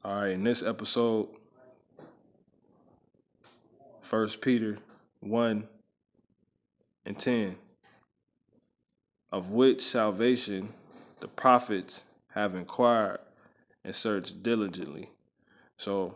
All right, in this episode, 1 Peter 1 and 10, of which salvation the prophets have inquired and searched diligently. So,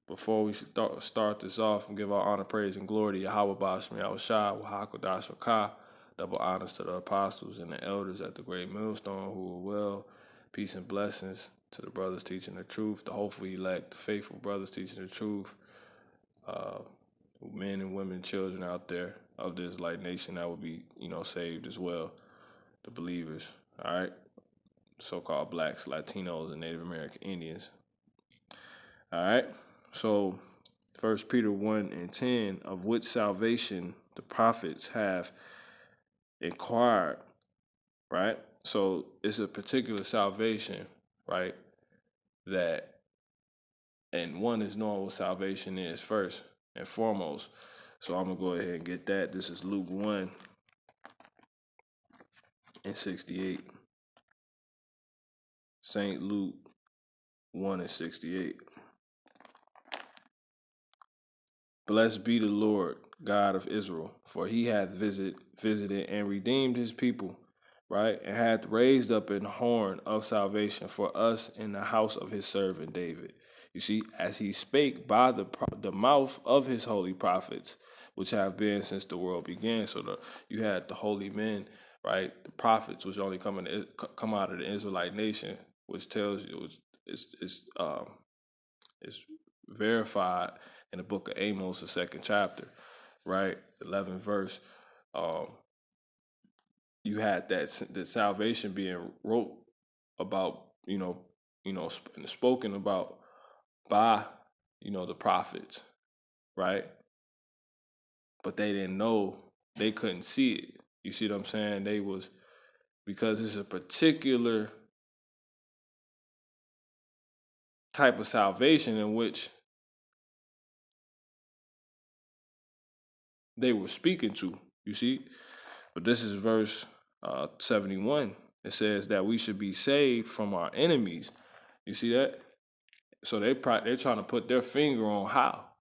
before we start this off and give our honor, praise, and glory to Yahweh Bashmi Yahushua, Wahakadash Wakah, double honors to the apostles and the elders at the great millstone who are well, peace and blessings to the brothers teaching the truth, the hopefully elect, the faithful brothers teaching the truth, uh, men and women, children out there of the Israelite nation that will be, saved as well, the believers, all right? So-called blacks, Latinos, and Native American Indians. All right? So 1 Peter 1 and 10, of which salvation the prophets have inquired, right? So it's a particular salvation, right? And one is knowing what salvation is first and foremost. So I'm going to go ahead and get that. This is Luke 1 and 68. St. Luke 1 and 68. Blessed be the Lord, God of Israel, for he hath visited and redeemed his people, right? And hath raised up an horn of salvation for us in the house of his servant David. You see, as he spake by the mouth of his holy prophets, which have been since the world began. So you had the holy men, right? The prophets, which only come out of the Israelite nation, which tells you it's verified in the book of Amos, the second chapter, right, 11th verse. You had that salvation being wrote about, spoken about by, the prophets, right? But they didn't know, they couldn't see it. You see what I'm saying? Because it's a particular type of salvation in which they were speaking to, you see? But this is verse 71. It says that we should be saved from our enemies. You see that? So they're trying to put their finger on how.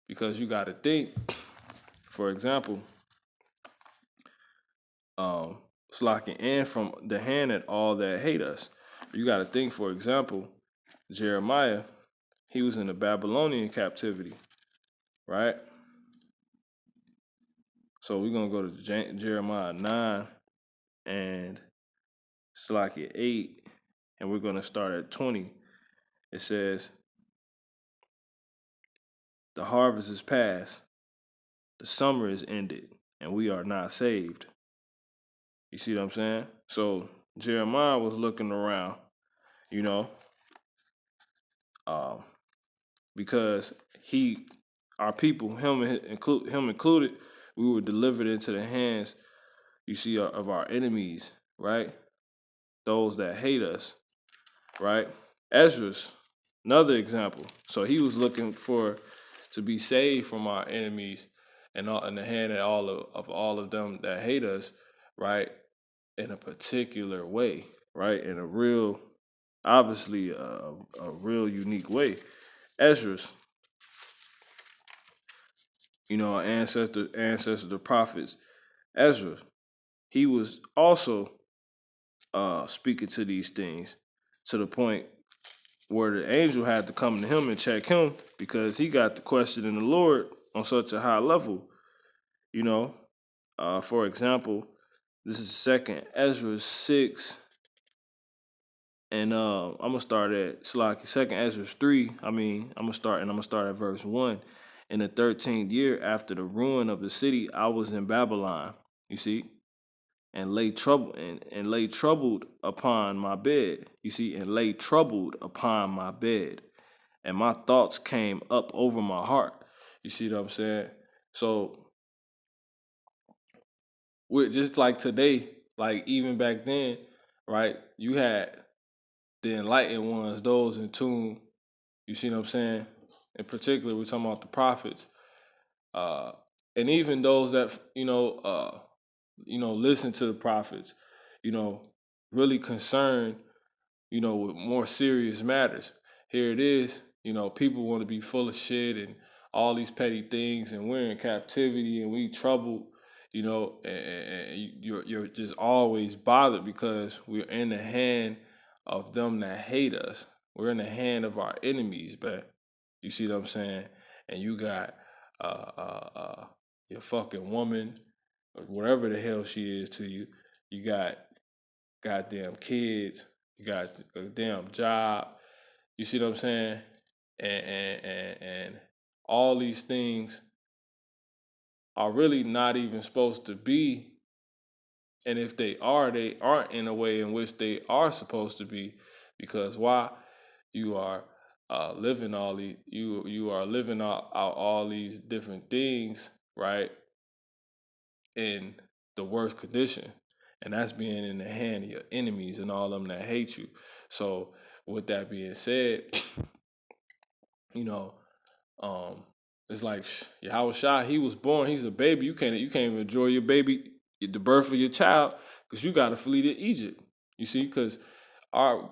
Because you got to think, for example, slacking in from the hand at all that hate us. You got to think, for example, Jeremiah, he was in the Babylonian captivity, right? So we're going to go to Jeremiah 9 and Slack 8, and we're going to start at 20. It says, the harvest is past, the summer is ended, and we are not saved. You see what I'm saying? So Jeremiah was looking around, because our people, him included, we were delivered into the hands, you see, of our enemies, right? Those that hate us, right? Ezra's another example. So he was looking to be saved from our enemies and in the hand of all of them that hate us, right? In a particular way, right? In a real, obviously, a real unique way. Ezra's, ancestor of the prophets, Ezra, he was also speaking to these things to the point where the angel had to come to him and check him because he got the question in the Lord on such a high level. For example, this is 2nd Ezra 6, and I'm gonna start at 2nd Ezra 3. I'm gonna start at verse 1. In the 13th year after the ruin of the city, I was in Babylon. You see, and lay troubled upon my bed. You see, and lay troubled upon my bed, and my thoughts came up over my heart. You see what I'm saying? So we're just like today, like even back then, right? You had the enlightened ones, those in tune. You see what I'm saying? In particular, we're talking about the prophets, and even those that listen to the prophets, really concerned, with more serious matters. Here it is, people want to be full of shit and all these petty things, and we're in captivity and we troubled, and you're just always bothered because we're in the hand of them that hate us. We're in the hand of our enemies, but you see what I'm saying? And you got your fucking woman, or whatever the hell she is to you. You got goddamn kids. You got a damn job. You see what I'm saying? And all these things are really not even supposed to be. And if they aren't in a way in which they are supposed to be, because why? You are living all these you are living out all these different things, right? In the worst condition. And that's being in the hand of your enemies and all them that hate you. So with that being said, you know, it's like Yahweh Shah, he was born, he's a baby. You can't even enjoy your baby, the birth of your child, because you got to flee to Egypt. You see, because our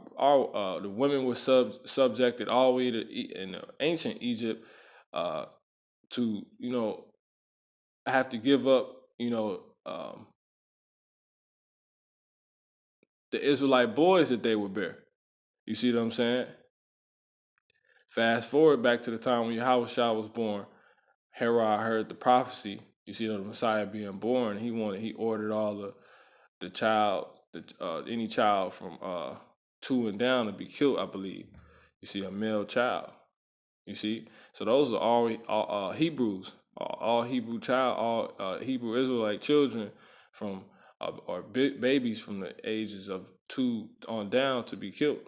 the women were subjected all the way to in ancient Egypt to have to give up the Israelite boys that they would bear. You see what I'm saying? Fast forward back to the time when Yahweh Shah was born. Herod heard the prophecy. You see the Messiah being born. He ordered all any child from 2 and down to be killed, I believe. You see, a male child. You see, so those are all Hebrews, all Hebrew Israelite children from or babies from the ages of 2 on down to be killed.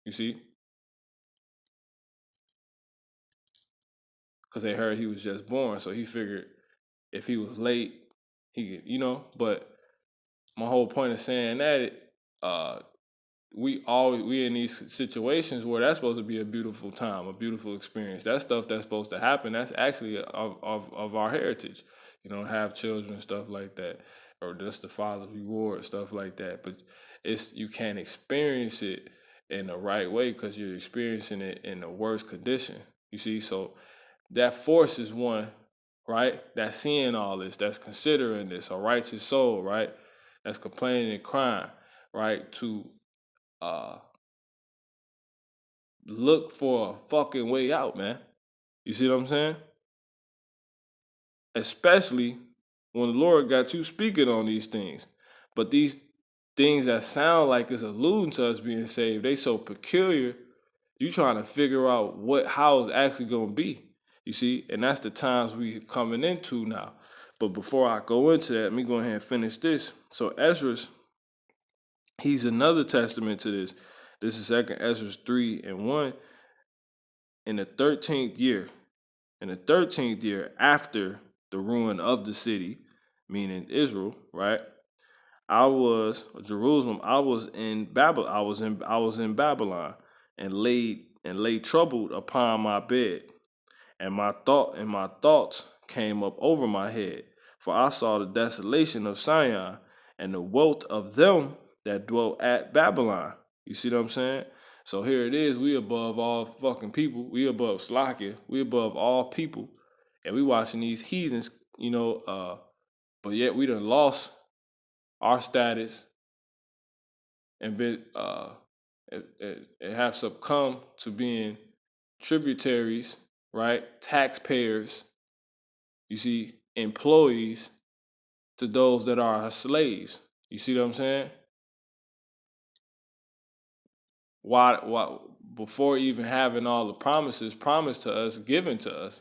You see, because they heard he was just born, so he figured if he was late, he could. But my whole point of saying that we in these situations where that's supposed to be a beautiful time, a beautiful experience. That stuff that's supposed to happen, that's actually of our heritage. Have children, stuff like that, or just the father's reward, stuff like that. But you can't experience it in the right way because you're experiencing it in the worst condition. You see, so that forces one, right? That's seeing all this, that's considering this, a righteous soul, right? That's complaining and crying, right? To look for a fucking way out, man. You see what I'm saying? Especially when the Lord got you speaking on these things. But these things that sound like it's alluding to us being saved, they so peculiar, you trying to figure out how it's actually gonna be. You see? And that's the times we coming into now. But before I go into that, let me go ahead and finish this. So Ezra's, he's another testament to this. This is 2nd Ezra 3:1. In the 13th year, after the ruin of the city, meaning Israel, right? Jerusalem. I was in Babylon. I was in Babylon, and lay troubled upon my bed, and my thoughts came up over my head, for I saw the desolation of Sion and the wealth of them that dwelt at Babylon. You see what I'm saying? So here it is. We above all fucking people. We above Slakia. We above all people, and we watching these heathens. But yet we done lost our status and been and have succumbed to being tributaries, right? Taxpayers. You see, employees to those that are our slaves. You see what I'm saying? Why before even having all the promises promised to us, given to us.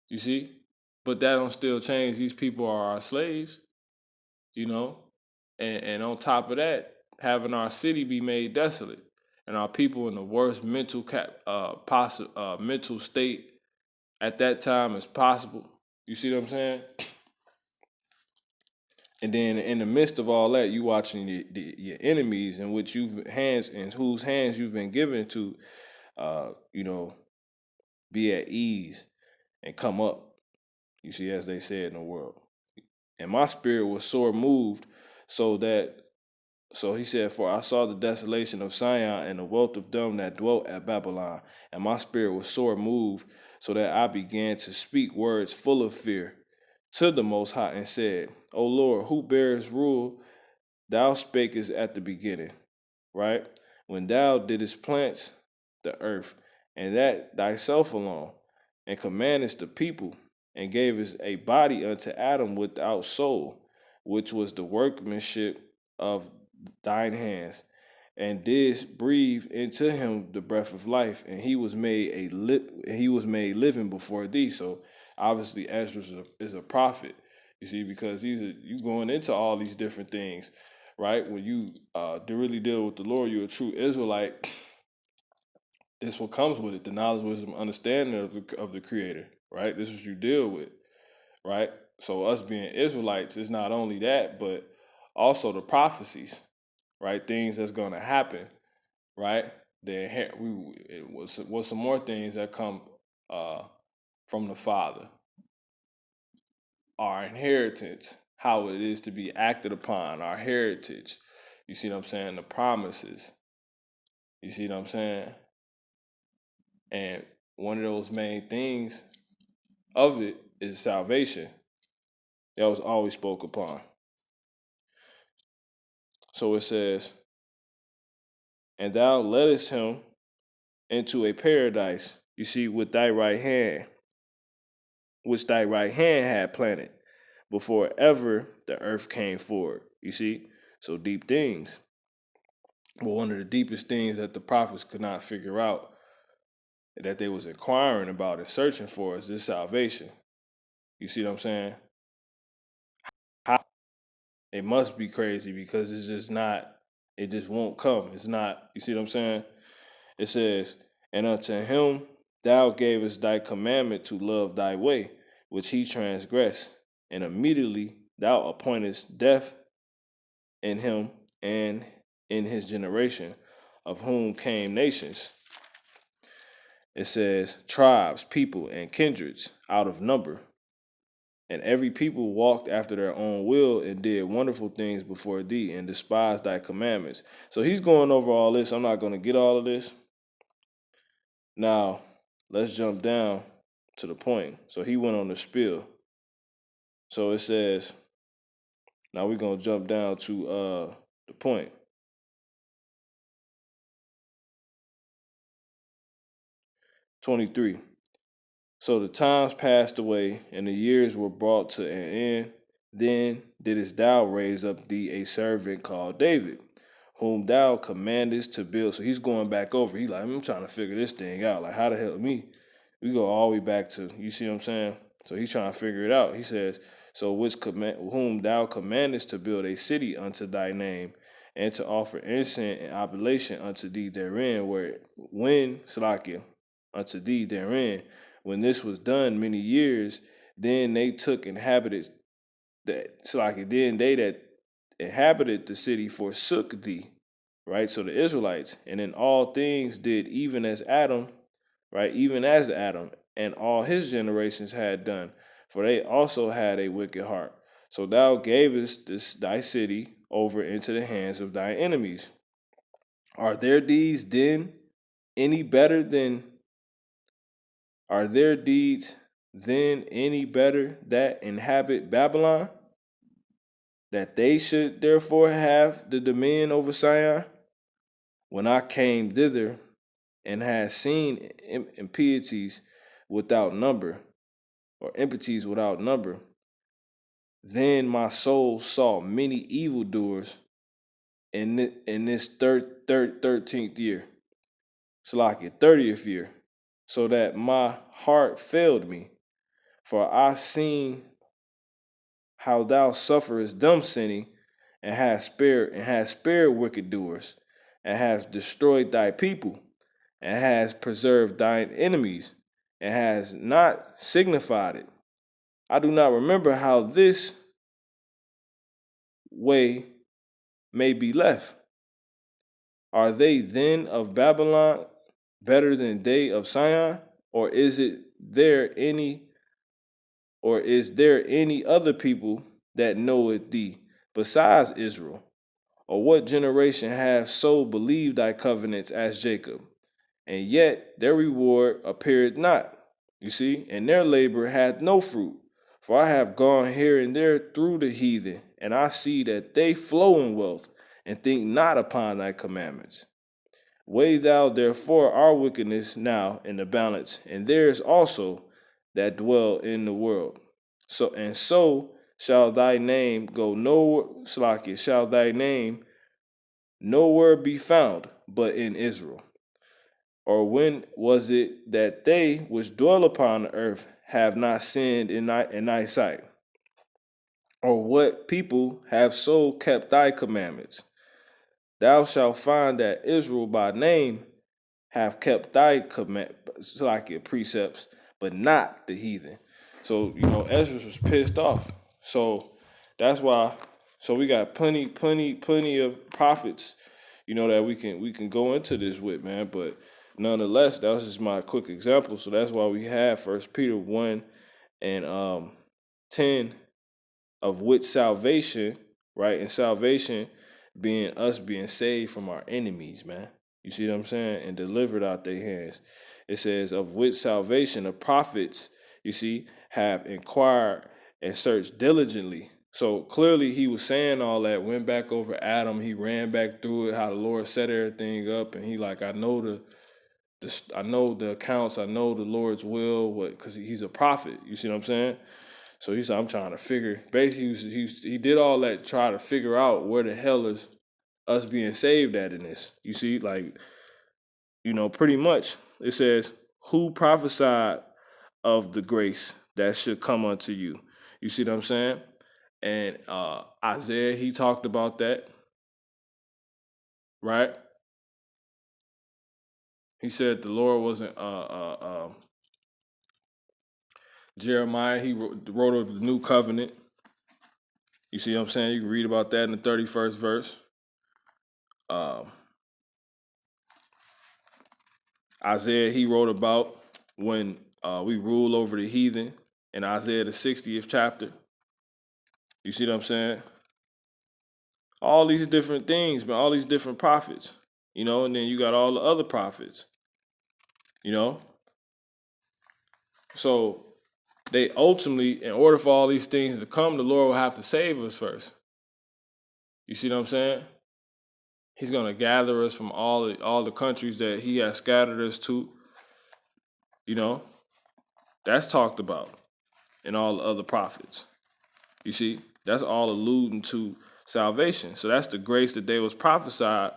You see? But that don't still change. These people are our slaves, you know? And on top of that, having our city be made desolate and our people in the worst mental state at that time as possible. You see what I'm saying? And then in the midst of all that, you watching your enemies in which whose hands you've been given to, be at ease and come up. You see, as they said in the world. And my spirit was sore moved, so So he said, "For I saw the desolation of Sion and the wealth of them that dwelt at Babylon, and my spirit was sore moved, so that I began to speak words full of fear to the Most High, and said, O Lord, who bears rule? Thou spakest at the beginning, right? When thou didst plant the earth, and that thyself alone, and commandest the people, and gavest a body unto Adam without soul, which was the workmanship of thine hands, and didst breathe into him the breath of life, and he was made he was made living before thee." So obviously Ezra is a prophet, you see, because you going into all these different things, right? When you do really deal with the Lord, you're a true Israelite. This what comes with it: the knowledge, wisdom, understanding of the Creator, right? This is what you deal with, right? So us being Israelites is not only that, but also the prophecies, right? Things that's going to happen, right? It was some more things that come uh, from the Father, our inheritance, how it is to be acted upon, our heritage. You see what I'm saying? The promises. You see what I'm saying? And one of those main things of it is salvation that was always spoke upon. So it says, "And thou leddest him into a paradise, you see, with thy right hand, which thy right hand had planted, before ever the earth came forward." You see? So deep things. But one of the deepest things that the prophets could not figure out, that they was inquiring about and searching for, is this salvation. You see what I'm saying? How? It must be crazy, because it's just not, it just won't come. It's not, you see what I'm saying? It says, "And unto him thou gavest thy commandment to love thy way, which he transgressed. And immediately thou appointest death in him and in his generation, of whom came nations." It says, "Tribes, people, and kindreds out of number. And every people walked after their own will, and did wonderful things before thee, and despised thy commandments." So he's going over all this. I'm not going to get all of this. Now, let's jump down to the point. So he went on the spiel. So it says, now we're going to jump down to the point. 23. "So the times passed away, and the years were brought to an end. Then didst thou raise up thee a servant called David, whom thou commandest to build." So he's going back over. He's like, I'm trying to figure this thing out. Like, how the hell me? We go all the way back to, you see what I'm saying? So he's trying to figure it out. He says, "So whom thou commandest to build a city unto thy name, and to offer incense and oblation unto thee therein, unto thee therein. When this was done many years, then they took inhabited then they that inhabited the city forsook thee," right? So the Israelites, "and in all things did even as Adam," right? "Even as Adam and all his generations had done, for they also had a wicked heart. So thou gavest thy city over into the hands of thy enemies. Are their deeds then any better than Are their deeds then any better that inhabit Babylon, that they should therefore have the dominion over Sion? When I came thither and had seen impieties without number, or impities without number, then my soul saw many evildoers in this 13th year, Salakia, 30th year, so that my heart failed me. For I seen how thou sufferest dumb sinning, and hast spared wicked doers, and hast destroyed thy people, and hast preserved thine enemies, and hast not signified it. I do not remember how this way may be left. Are they then of Babylon better than they of Sion? Or is there any other people that knoweth thee besides Israel? Or what generation have so believed thy covenants as Jacob? And yet their reward appeared not. You see, and their labor hath no fruit. For I have gone here and there through the heathen, and I see that they flow in wealth, and think not upon thy commandments. Weigh thou therefore our wickedness now in the balance, and theirs also that dwell in the world. So shall thy name go nowhere, Slakia, shall thy name nowhere be found but in Israel. Or when was it that they which dwell upon the earth have not sinned in thy sight? Or what people have so kept thy commandments? Thou shalt find that Israel by name have kept thy precepts, but not the heathen. So, Ezra was pissed off. So that's why. So we got plenty of prophets, that we can go into this with, man. But nonetheless, that was just my quick example. So that's why we have First Peter 1 and 10, of which salvation, right? And salvation being us being saved from our enemies, man. You see what I'm saying? And delivered out their hands. It says, of which salvation the prophets, you see, have inquired and searched diligently. So clearly he was saying all that, went back over Adam, he ran back through it, how the Lord set everything up, and he like, I know the accounts, I know the Lord's will, because he's a prophet. You see what I'm saying? So he said, I'm trying to figure. Basically, he did all that, try to figure out where the hell is us being saved at in this. You see, like, pretty much it says, who prophesied of the grace that should come unto you? You see what I'm saying? And Isaiah, he talked about that, right? He said the Lord wasn't. Jeremiah, he wrote of the new covenant. You see what I'm saying? You can read about that in the 31st verse. Isaiah, he wrote about when we rule over the heathen in Isaiah the 60th chapter. You see what I'm saying? All these different things, man, all these different prophets, and then you got all the other prophets, So they ultimately, in order for all these things to come, the Lord will have to save us first. You see what I'm saying? He's going to gather us from all the countries that he has scattered us to. That's talked about in all the other prophets. You see, that's all alluding to salvation. So that's the grace that they was prophesying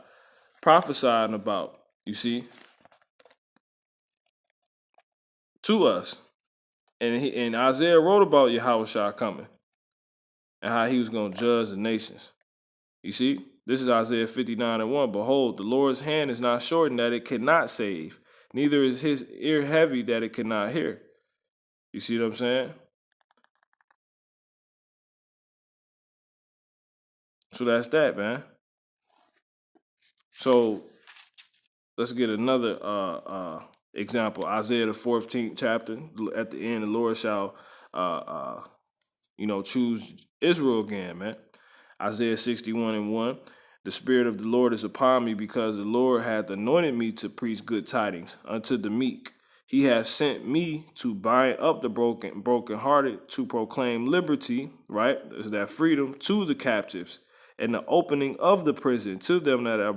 about, you see, to us. And Isaiah wrote about Yahushua coming and how he was going to judge the nations. You see, this is Isaiah 59:1. Behold, the Lord's hand is not shortened that it cannot save, neither is his ear heavy that it cannot hear. You see what I'm saying? So that's that, man. So let's get another example. Isaiah the 14th chapter. At the end, the Lord shall choose Israel again, man. Isaiah 61:1. The Spirit of the Lord is upon me, because the Lord hath anointed me to preach good tidings unto the meek. He hath sent me to bind up the brokenhearted, to proclaim liberty, right? There's that freedom to the captives, and the opening of the prison to them that are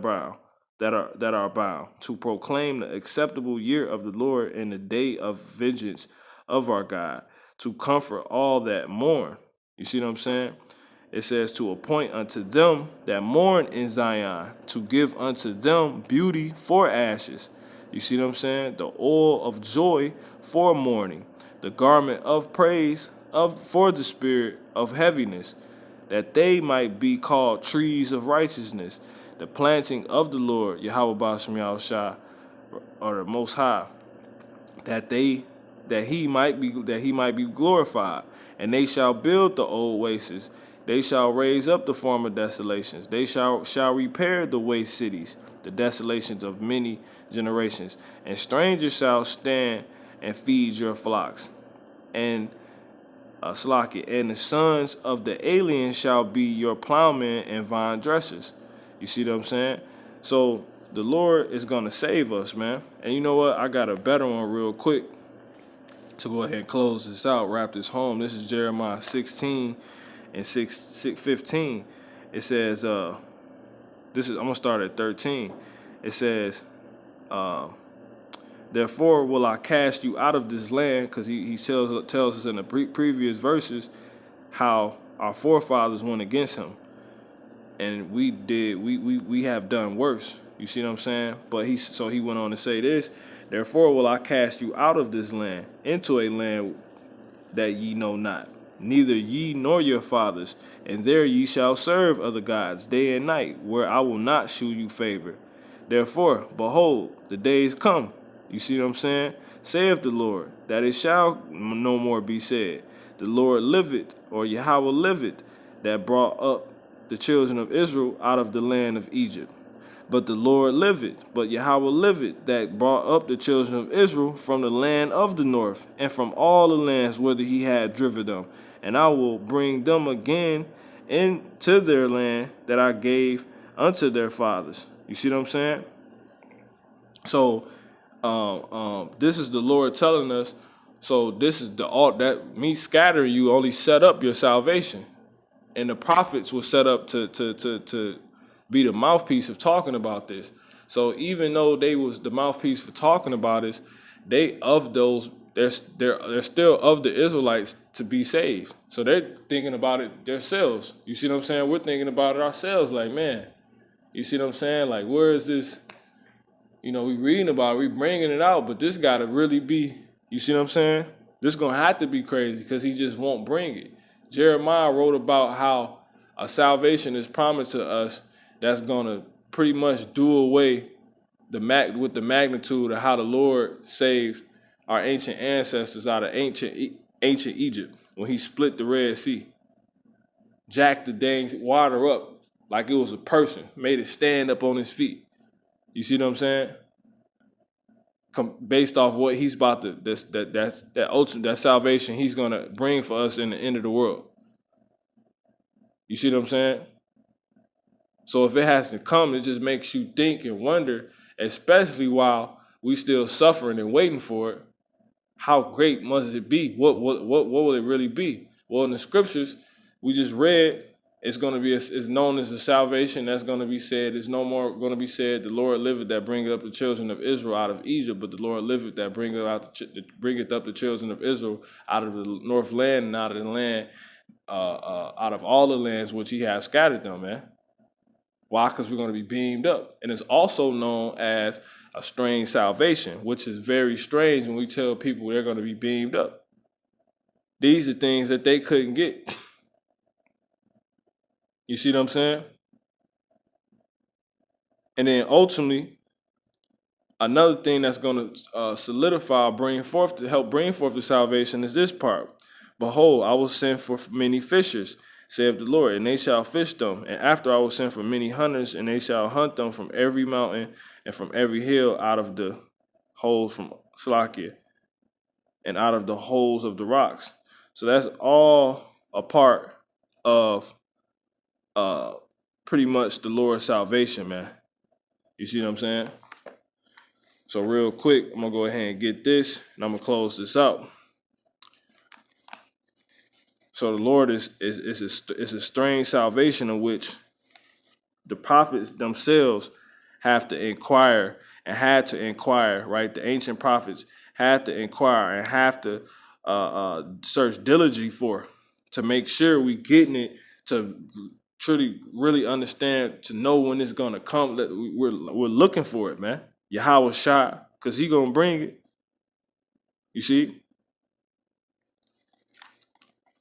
bound, to proclaim the acceptable year of the Lord and the day of vengeance of our God, to comfort all that mourn. You see what I'm saying? It says to appoint unto them that mourn in Zion, to give unto them beauty for ashes. You see what I'm saying? The oil of joy for mourning, the garment of praise for the spirit of heaviness, that they might be called trees of righteousness, the planting of the Lord, Yahweh Bashem Yahushua, or the Most High, that he might be glorified. And they shall build the old wastes. They shall raise up the former desolations. They shall repair the waste cities, the desolations of many generations. And strangers shall stand and feed your flocks. And and the sons of the aliens shall be your plowmen and vine dressers. You see what I'm saying? So the Lord is going to save us, man. And you know what? I got a better one real quick to go ahead and close this out, wrap this home. This is Jeremiah 16 and 15. It says, I'm going to start at 13. It says, therefore will I cast you out of this land, because he tells us in the previous verses how our forefathers went against him. And we have done worse. You see what I'm saying? But he went on to say this, therefore will I cast you out of this land into a land that ye know not, neither ye nor your fathers, and there ye shall serve other gods day and night, where I will not shew you favor. Therefore, behold, the days come. You see what I'm saying? Saith the Lord, that it shall no more be said, the Lord liveth, or Yahweh liveth, that brought up the children of Israel out of the land of Egypt. But the Lord liveth, but Yahweh liveth, that brought up the children of Israel from the land of the north, and from all the lands whither he had driven them. And I will bring them again into their land that I gave unto their fathers. You see what I'm saying? So this is the Lord telling us. So this is that me scattering you only set up your salvation, and the prophets were set up to be the mouthpiece of talking about this. So even though they was the mouthpiece for talking about this, they're still of the Israelites to be saved. So they're thinking about it themselves. You see what I'm saying? We're thinking about it ourselves. Like, man, you see what I'm saying? Like, where is this? You know, we reading about it, we bringing it out, but this got to really be, you see what I'm saying? This going to have to be crazy, because he just won't bring it. Jeremiah wrote about how a salvation is promised to us that's going to pretty much do away with the magnitude of how the Lord saved our ancient ancestors out of ancient Egypt when he split the Red Sea, jacked the dang water up like it was a person, made it stand up on his feet. You see what I'm saying? Based off what he's about to, that salvation he's going to bring for us in the end of the world. You see what I'm saying? So if it has to come, it just makes you think and wonder, especially while we still suffering and waiting for it, how great must it be? What will it really be? Well, in the scriptures we just read, it's going to be it's known as a salvation that's going to be said. It's no more going to be said, the Lord liveth that bringeth up the children of Israel out of Egypt, but the Lord liveth that bringeth up the children of Israel out of the north land and out of the land, out of all the lands which he has scattered them, man. Why? Because we're going to be beamed up. And it's also known as a strange salvation, which is very strange when we tell people they're going to be beamed up. These are things that they couldn't get. You see what I'm saying? And then ultimately, another thing that's going to solidify, help bring forth the salvation is this part. Behold, I will send for many fishers, saith the Lord, and they shall fish them. And after I will send for many hunters, and they shall hunt them from every mountain and from every hill out of the holes from Slakia and out of the holes of the rocks. So that's all a part of pretty much the Lord's salvation, man. You see what I'm saying? So real quick, I'm going to go ahead and get this, and I'm going to close this out. So the Lord is a strange salvation in which the prophets themselves have to inquire and had to inquire, right? The ancient prophets had to inquire and have to search diligently for, to make sure we getting it, to truly really understand, to know when it's going to come. That we're looking for it, man. Yahweh Shai, because he going to bring it. You see?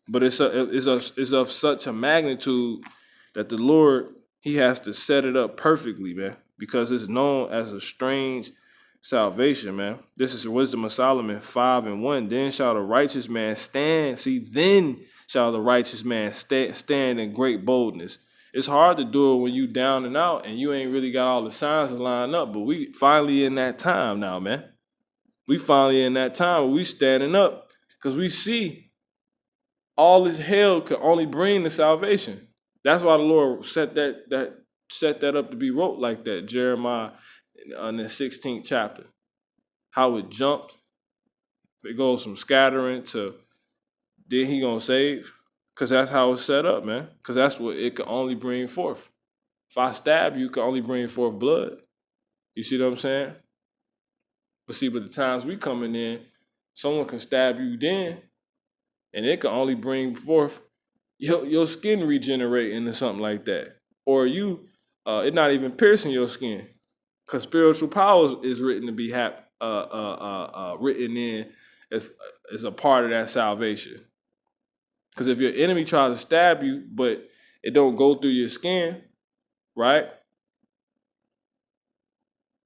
But it's of such a magnitude that the Lord, he has to set it up perfectly, man, because it's known as a strange salvation, man. This is the wisdom of Solomon 5:1. Then shall the righteous man stand. See, then shall the righteous man stand in great boldness. It's hard to do it when you down and out and you ain't really got all the signs to line up, but we finally in that time now, man. We finally in that time where we standing up because we see all this hell could only bring the salvation. That's why the Lord set that set that up to be wrote like that. Jeremiah in the 16th chapter. How it jumped. It goes from scattering to then he gonna save. Cause that's how it's set up, man. Cause that's what it can only bring forth. If I stab you, it can only bring forth blood. You see what I'm saying? But see, by the times we coming in, someone can stab you then, and it can only bring forth your skin regenerating or something like that. Or you, it not even piercing your skin. Because spiritual power is written to be written in as a part of that salvation. Because if your enemy tries to stab you, but it don't go through your skin, right?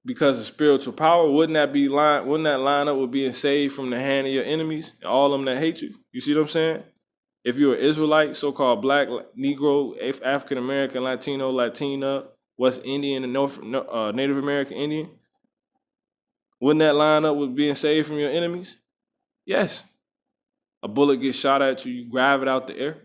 Because of spiritual power, wouldn't that line up with being saved from the hand of your enemies, all of them that hate you? You see what I'm saying? If you're an Israelite, so-called black, Negro, African American, Latino, Latina, West Indian, and Native American Indian, wouldn't that line up with being saved from your enemies? Yes. A bullet gets shot at you, you grab it out the air.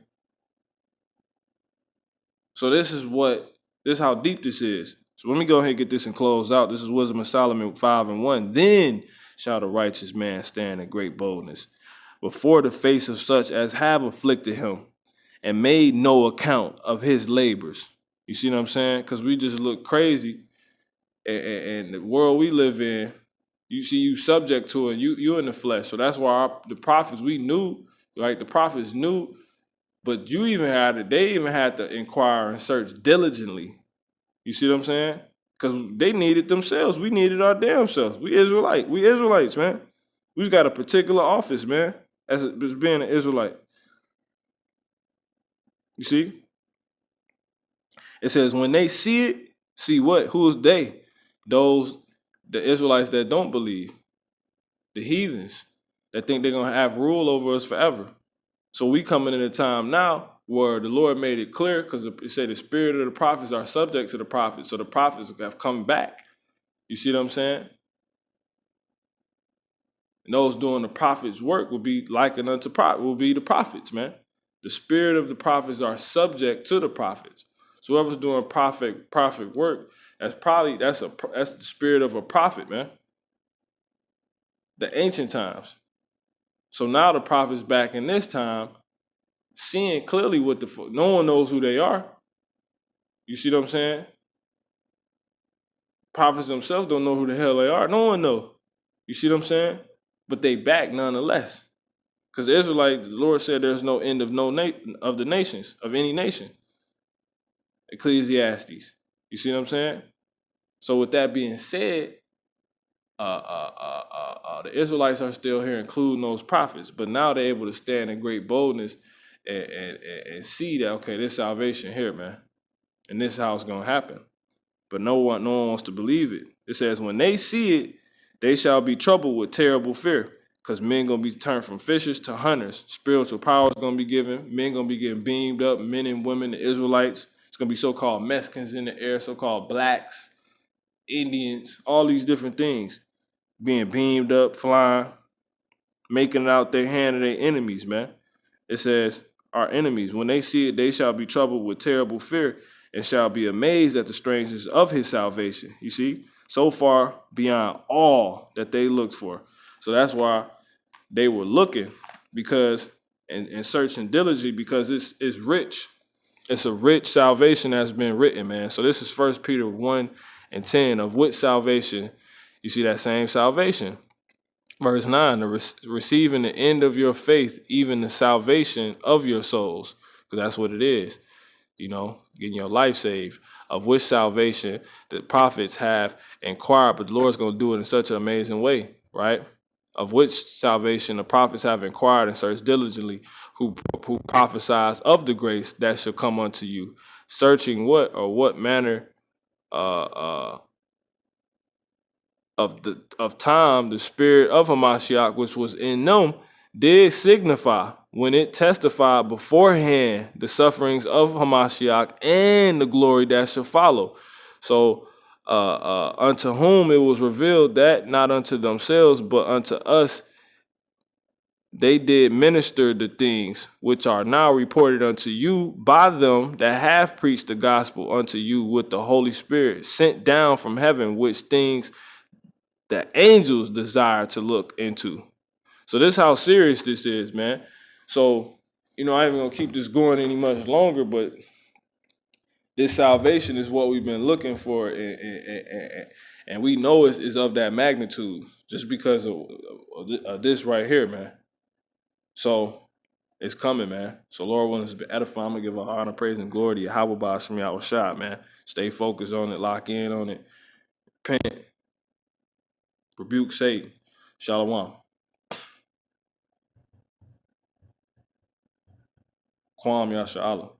So this is how deep this is. So let me go ahead and get this and close out. This is Wisdom of Solomon 5:1. Then shall the righteous man stand in great boldness before the face of such as have afflicted him and made no account of his labors. You see what I'm saying? Because we just look crazy. And the world we live in, you see you subject to it, you in the flesh. So that's why the prophets, we knew, like the prophets knew, but they even had to inquire and search diligently. You see what I'm saying? Because they needed themselves. We needed our damn selves. We Israelites, man. We just got a particular office, man, as being an Israelite. You see? It says, when they see it, see what? Who's they? The Israelites that don't believe. The heathens that think they're going to have rule over us forever. So we coming in a time now where the Lord made it clear, because it said the spirit of the prophets are subject to the prophets. So the prophets have come back. You see what I'm saying? And those doing the prophets' work will be likened unto will be the prophets, man. The spirit of the prophets are subject to the prophets. So whoever's doing prophet work, that's the spirit of a prophet, man. The ancient times. So now the prophets back in this time, seeing clearly no one knows who they are. You see what I'm saying? Prophets themselves don't know who the hell they are. No one knows. You see what I'm saying? But they back nonetheless. Because the Israelite, the Lord said there's no end of the nations, of any nation. Ecclesiastes. You see what I'm saying? So with that being said, the Israelites are still here, including those prophets, but now they're able to stand in great boldness and see that, okay, there's salvation here, man, and this is how it's gonna happen. But no one wants to believe it. It says, when they see it, they shall be troubled with terrible fear, because men gonna be turned from fishers to hunters. Spiritual power is gonna be given. Men gonna be getting beamed up. Men and women, the Israelites. It's gonna be so-called Mexicans in the air, so-called blacks, Indians, all these different things being beamed up, flying, making it out their hand of their enemies, man. It says, our enemies, when they see it, they shall be troubled with terrible fear and shall be amazed at the strangeness of his salvation. You see, so far beyond all that they looked for. So that's why they were looking, because and searching diligently, because it's rich. It's a rich salvation that's been written, man. So this is 1 Peter 1:10, of which salvation, you see that same salvation. Verse 9, receiving the end of your faith, even the salvation of your souls, because that's what it is, getting your life saved, of which salvation the prophets have inquired, but the Lord's going to do it in such an amazing way, right? Of which salvation the prophets have inquired and searched diligently, who prophesies of the grace that shall come unto you, searching what manner of time the spirit of Hamashiach, which was in them, did signify when it testified beforehand the sufferings of Hamashiach and the glory that shall follow. So unto whom it was revealed that not unto themselves, but unto us they did minister the things which are now reported unto you by them that have preached the gospel unto you with the Holy Spirit sent down from heaven, which things the angels desire to look into. So this is how serious this is, man. So, I ain't gonna keep this going any much longer, but this salvation is what we've been looking for, and we know it's of that magnitude just because of this right here, man. So it's coming, man. So Lord wants us to be edified. I'm gonna give our honor, praise, and glory to Yahweh Basham Yahweh Shah, man. Stay focused on it, lock in on it, repent, rebuke Satan. Shalom. Kwam Yasha Allah.